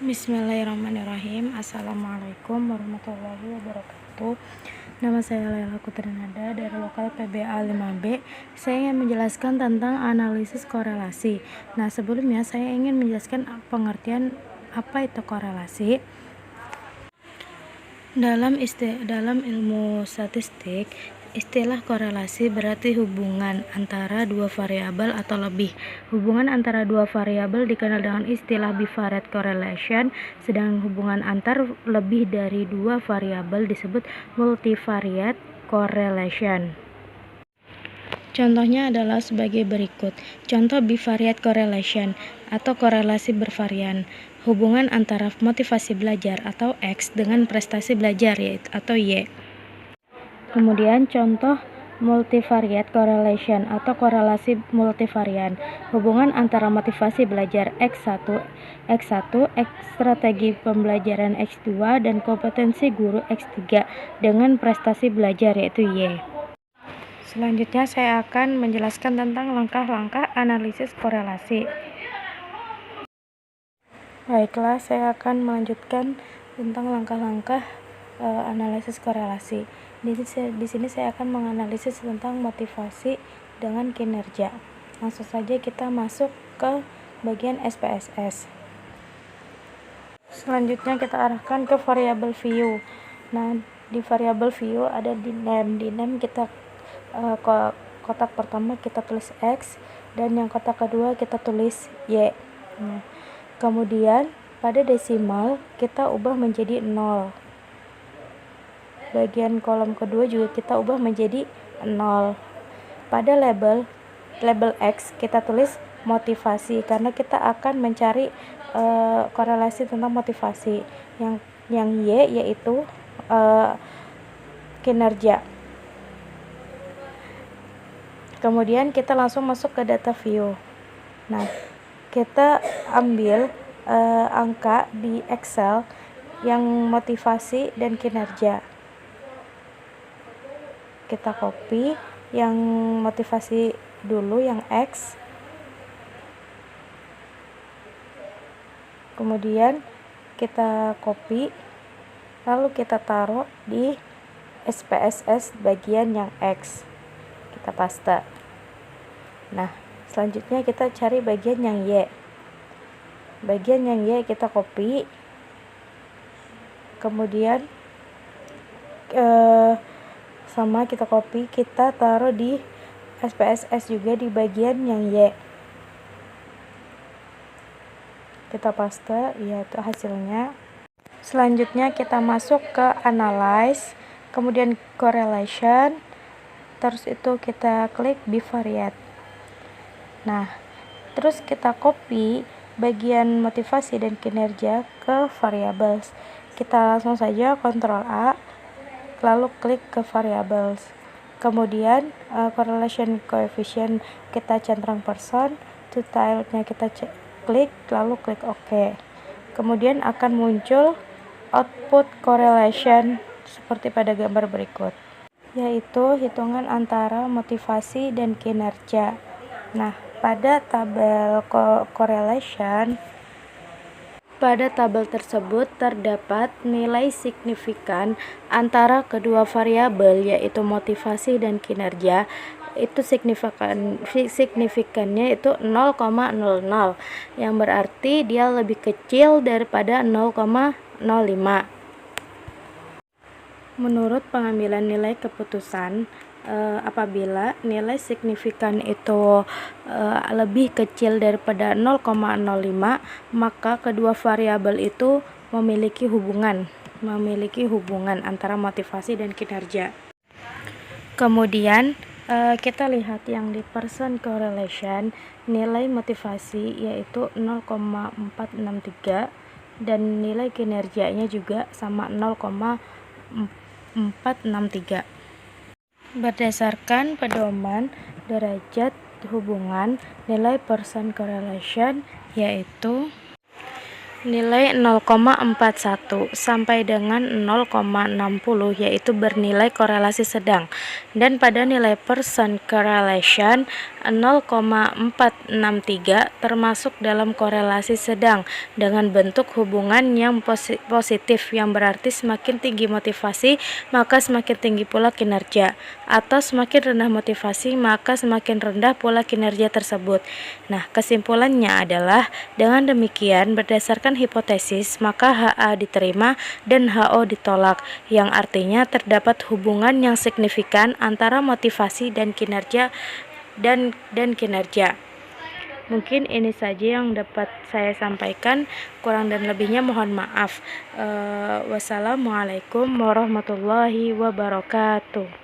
Bismillahirrahmanirrahim. Assalamualaikum warahmatullahi wabarakatuh. Nama saya Laila Kutrinada dari lokal PBA 5B. Saya ingin menjelaskan tentang analisis korelasi. Nah, sebelumnya saya ingin menjelaskan pengertian apa itu korelasi. Dalam ilmu statistik, istilah korelasi berarti hubungan antara dua variabel atau lebih. Hubungan antara dua variabel dikenal dengan istilah bivariate correlation, sedangkan hubungan antar lebih dari dua variabel disebut multivariate correlation. Contohnya adalah sebagai berikut. Contoh bivariate correlation atau korelasi bervarian. Hubungan antara motivasi belajar atau X dengan prestasi belajar atau Y. Kemudian contoh multivariate correlation atau korelasi multivarian. Hubungan antara motivasi belajar X1, strategi pembelajaran X2 dan kompetensi guru X3 dengan prestasi belajar yaitu Y. Selanjutnya saya akan menjelaskan tentang langkah-langkah analisis korelasi. Baiklah, saya akan melanjutkan tentang langkah-langkah analisis korelasi. Di sini saya akan menganalisis tentang motivasi dengan kinerja. Langsung saja kita masuk ke bagian SPSS. Selanjutnya kita arahkan ke variabel view. Nah, di variabel view ada di name. Di name kita kotak pertama kita tulis X dan yang kotak kedua kita tulis Y. Nah, kemudian pada desimal kita ubah menjadi 0. Bagian kolom kedua juga kita ubah menjadi 0. Pada label X kita tulis motivasi karena kita akan mencari korelasi tentang motivasi. Yang Y yaitu kinerja. Kemudian kita langsung masuk ke data view. Nah, kita ambil angka di Excel yang motivasi dan kinerja. Kita copy yang motivasi dulu, yang X. Kemudian kita copy, lalu kita taruh di SPSS bagian yang X. Kita paste. Nah, selanjutnya kita cari bagian yang Y. Bagian yang Y kita copy. Kemudian sama kita copy, kita taruh di SPSS juga di bagian yang Y. Kita paste, ya itu hasilnya. Selanjutnya kita masuk ke analyze, kemudian correlation. Terus itu kita klik bivariate. Nah, terus kita copy bagian motivasi dan kinerja ke variables. Kita langsung saja Ctrl A, lalu klik ke variables. Kemudian correlation coefficient kita centang person, to tilde-nya kita klik, lalu klik OK. Kemudian akan muncul output correlation seperti pada gambar berikut, yaitu hitungan antara motivasi dan kinerja. Nah, pada tabel correlation, pada tabel tersebut terdapat nilai signifikan antara kedua variabel yaitu motivasi dan kinerja. Itu signifikannya itu 0,00, yang berarti dia lebih kecil daripada 0,05. Menurut pengambilan nilai keputusan, apabila nilai signifikan itu lebih kecil daripada 0,05, maka kedua variabel itu memiliki hubungan antara motivasi dan kinerja. Kemudian kita lihat yang di person correlation, nilai motivasi yaitu 0,463 dan nilai kinerjanya juga sama 0,463. Berdasarkan pedoman derajat hubungan, nilai person correlation yaitu nilai 0,41 sampai dengan 0,60 yaitu bernilai korelasi sedang, dan pada nilai person correlation 0,463 termasuk dalam korelasi sedang dengan bentuk hubungan yang positif, yang berarti semakin tinggi motivasi maka semakin tinggi pula kinerja, atau semakin rendah motivasi maka semakin rendah pula kinerja tersebut. Nah, kesimpulannya adalah dengan demikian berdasarkan hipotesis maka HA diterima dan HO ditolak, yang artinya terdapat hubungan yang signifikan antara motivasi dan kinerja kinerja. Mungkin ini saja yang dapat saya sampaikan, kurang dan lebihnya mohon maaf. Wassalamualaikum warahmatullahi wabarakatuh.